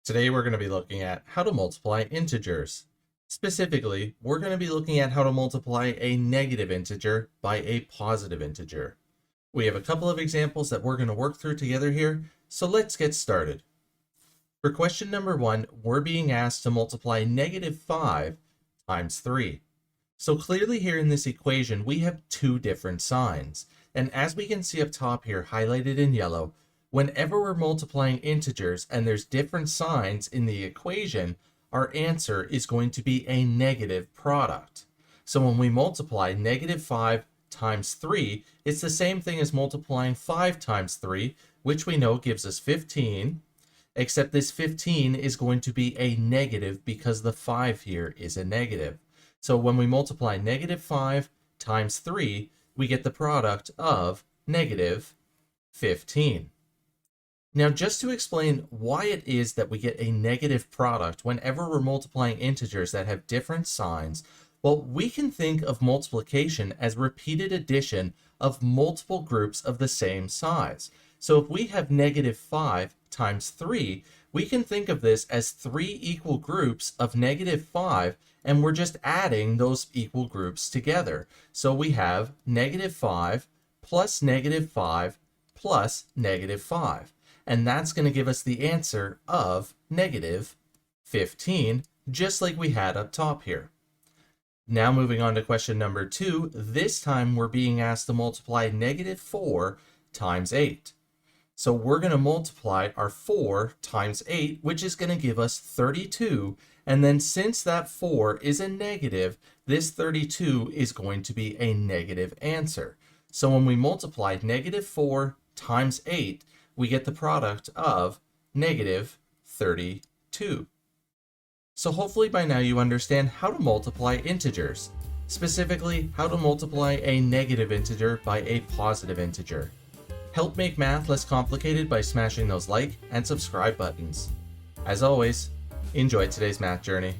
Today we're going to be looking at how to multiply integers. Specifically, we're going to be looking at how to multiply a negative integer by a positive integer. We have a couple of examples that we're going to work through together here, so let's get started. For question number 1, we're being asked to multiply -5 times 3. So clearly here in this equation, we have two different signs. And as we can see up top here, highlighted in yellow, whenever we're multiplying integers and there's different signs in the equation, our answer is going to be a negative product. So when we multiply -5 times 3, it's the same thing as multiplying 5 times 3, which we know gives us 15, except this 15 is going to be a negative because the 5 here is a negative. So when we multiply -5 times 3, we get the product of -15. Now, just to explain why it is that we get a negative product whenever we're multiplying integers that have different signs, well, we can think of multiplication as repeated addition of multiple groups of the same size. So if we have -5 times 3, we can think of this as 3 equal groups of -5, and we're just adding those equal groups together. So we have -5 plus -5 plus -5. And that's going to give us the answer of -15, just like we had up top here. Now moving on to question number 2, this time we're being asked to multiply -4 times 8. So we're going to multiply our 4 times 8, which is going to give us 32. And then since that 4 is a negative, this 32 is going to be a negative answer. So when we multiply -4 times 8, we get the product of -32. So hopefully by now you understand how to multiply integers, specifically how to multiply a negative integer by a positive integer. Help make math less complicated by smashing those like and subscribe buttons. As always, enjoy today's math journey.